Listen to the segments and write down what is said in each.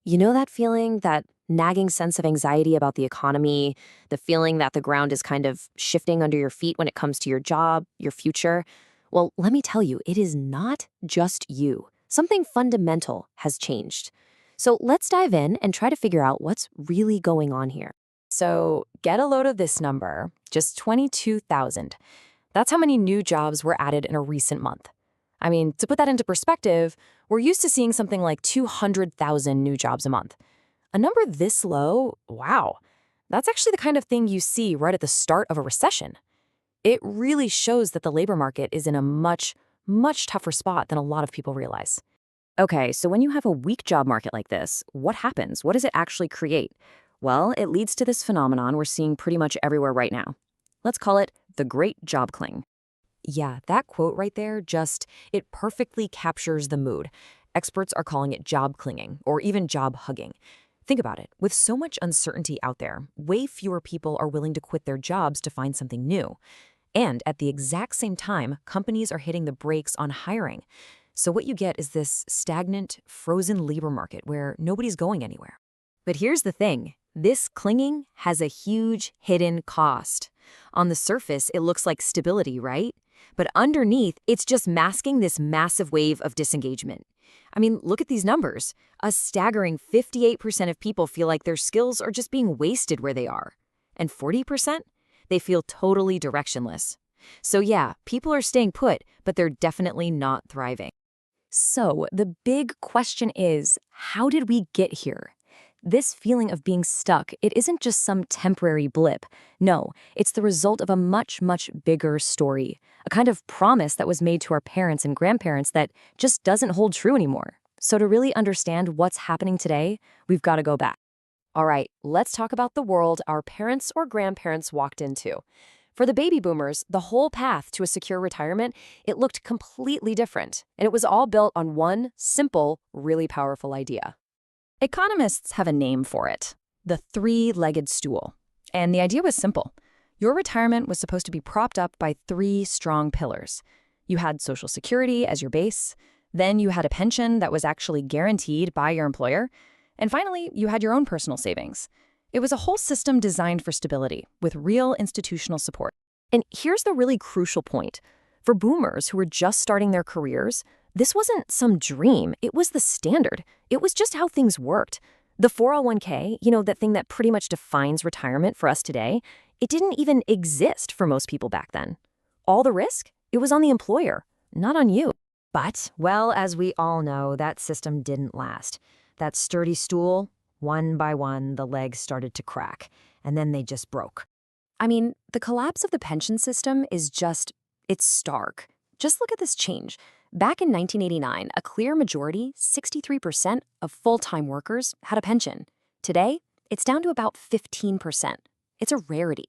You know that feeling, that nagging sense of anxiety about the economy, the feeling that the ground is kind of shifting under your feet when it comes to your job, your future? Well, let me tell you, it is not just you. Something fundamental has changed. So let's dive in and try to figure out what's really going on here. So get a load of this number, just 22,000. That's how many new jobs were added in a recent month. I mean, to put that into perspective, we're used to seeing something like 200,000 new jobs a month. A number this low, wow, that's actually the kind of thing you see right at the start of a recession. It really shows that the labor market is in a much, much tougher spot than a lot of people realize. Okay, so when you have a weak job market like this, what happens? What does it actually create? Well, it leads to this phenomenon we're seeing pretty much everywhere right now. Let's call it the Great Job Cling. Yeah, that quote right there it perfectly captures the mood. Experts are calling it job clinging or even job hugging. Think about it. With so much uncertainty out there, way fewer people are willing to quit their jobs to find something new. And at the exact same time, companies are hitting the brakes on hiring. So what you get is this stagnant, frozen labor market where nobody's going anywhere. But here's the thing. This clinging has a huge hidden cost. On the surface, it looks like stability, right? But underneath, it's just masking this massive wave of disengagement. I mean, look at these numbers. A staggering 58% of people feel like their skills are just being wasted where they are. And 40%? They feel totally directionless. So yeah, people are staying put, but they're definitely not thriving. So the big question is, how did we get here? This feeling of being stuck, it isn't just some temporary blip. No, it's the result of a much, much bigger story. A kind of promise that was made to our parents and grandparents that just doesn't hold true anymore. So to really understand what's happening today, we've got to go back. All right, let's talk about the world our parents or grandparents walked into. For the baby boomers, the whole path to a secure retirement, it looked completely different. And it was all built on one simple, really powerful idea. Economists have a name for it, the three-legged stool. And the idea was simple. Your retirement was supposed to be propped up by three strong pillars. You had Social Security as your base, then you had a pension that was actually guaranteed by your employer, and finally, you had your own personal savings. It was a whole system designed for stability, with real institutional support. And here's the really crucial point. For boomers who were just starting their careers, this wasn't some dream, it was the standard. It was just how things worked. The 401k, that thing that pretty much defines retirement for us today, it didn't even exist for most people back then. All the risk? It was on the employer, not on you. But, well, as we all know, that system didn't last. That sturdy stool, one by one, the legs started to crack, and then they just broke. I mean, the collapse of the pension system it's stark. Just look at this change. Back in 1989, a clear majority, 63% of full-time workers had a pension. Today, it's down to about 15%. It's a rarity.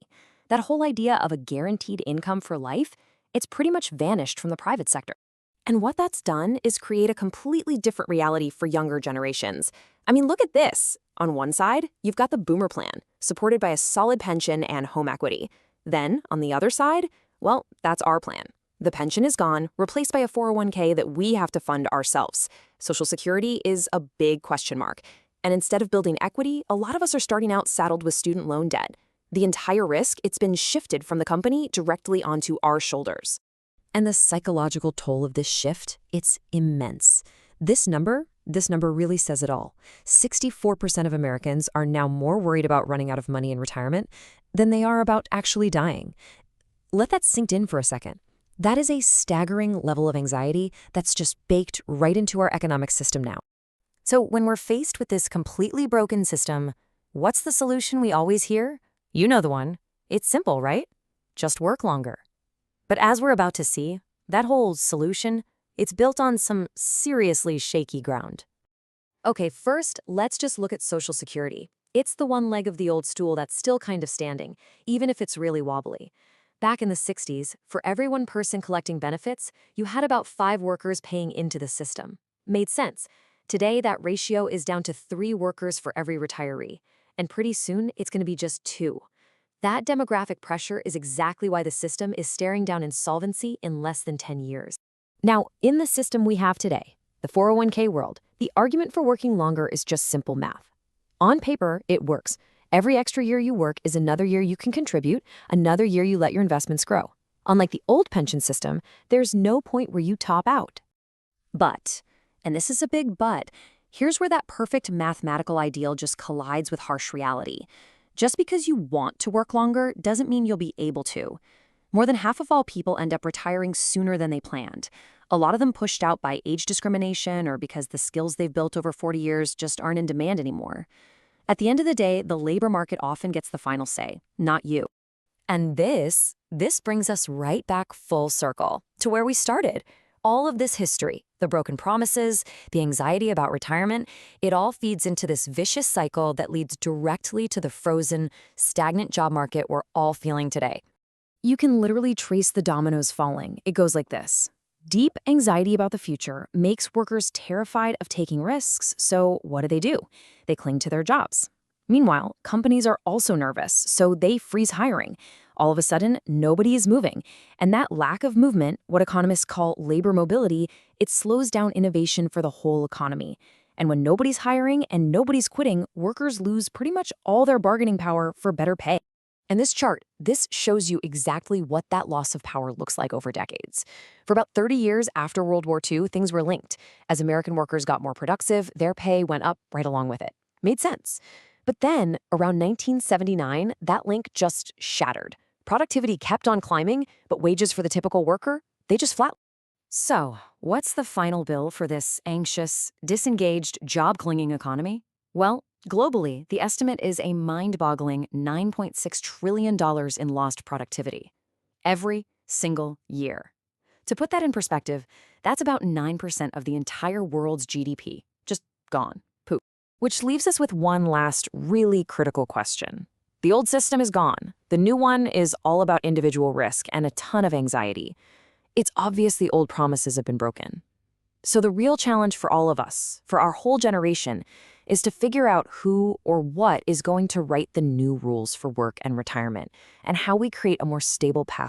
That whole idea of a guaranteed income for life, it's pretty much vanished from the private sector. And what that's done is create a completely different reality for younger generations. I mean, look at this. On one side, you've got the boomer plan, supported by a solid pension and home equity. Then, on the other side, well, that's our plan. The pension is gone, replaced by a 401k that we have to fund ourselves. Social Security is a big question mark. And instead of building equity, a lot of us are starting out saddled with student loan debt. The entire risk, it's been shifted from the company directly onto our shoulders. And the psychological toll of this shift, it's immense. This number really says it all. 64% of Americans are now more worried about running out of money in retirement than they are about actually dying. Let that sink in for a second. That is a staggering level of anxiety that's just baked right into our economic system now. So when we're faced with this completely broken system, what's the solution we always hear? You know the one. It's simple, right? Just work longer. But as we're about to see, that whole solution, it's built on some seriously shaky ground. Okay, first, let's just look at Social Security. It's the one leg of the old stool that's still kind of standing, even if it's really wobbly. Back in the 60s, for every one person collecting benefits, you had about 5 workers paying into the system. Made sense. Today, that ratio is down to 3 workers for every retiree. And pretty soon, it's going to be just 2. That demographic pressure is exactly why the system is staring down insolvency in less than 10 years. Now, in the system we have today, the 401k world, the argument for working longer is just simple math. On paper, it works. Every extra year you work is another year you can contribute, another year you let your investments grow. Unlike the old pension system, there's no point where you top out. But, and this is a big but, here's where that perfect mathematical ideal just collides with harsh reality. Just because you want to work longer doesn't mean you'll be able to. More than half of all people end up retiring sooner than they planned. A lot of them pushed out by age discrimination or because the skills they've built over 40 years just aren't in demand anymore. At the end of the day, the labor market often gets the final say, not you. And this brings us right back full circle to where we started. All of this history, the broken promises, the anxiety about retirement, it all feeds into this vicious cycle that leads directly to the frozen, stagnant job market we're all feeling today. You can literally trace the dominoes falling. It goes like this. Deep anxiety about the future makes workers terrified of taking risks, so what do? They cling to their jobs. Meanwhile, companies are also nervous, so they freeze hiring. All of a sudden, nobody is moving. And that lack of movement, what economists call labor mobility, it slows down innovation for the whole economy. And when nobody's hiring and nobody's quitting, workers lose pretty much all their bargaining power for better pay. And this chart, this shows you exactly what that loss of power looks like over decades. For about 30 years after World War II, things were linked. As American workers got more productive, their pay went up right along with it. Made sense. But then, around 1979, that link just shattered. Productivity kept on climbing, but wages for the typical worker, they just flat. So, what's the final bill for this anxious, disengaged, job-clinging economy? Well, globally, the estimate is a mind-boggling $9.6 trillion in lost productivity. Every single year. To put that in perspective, that's about 9% of the entire world's GDP. Just gone. Poop. Which leaves us with one last really critical question. The old system is gone. The new one is all about individual risk and a ton of anxiety. It's obvious the old promises have been broken. So the real challenge for all of us, for our whole generation, is to figure out who or what is going to write the new rules for work and retirement, and how we create a more stable path.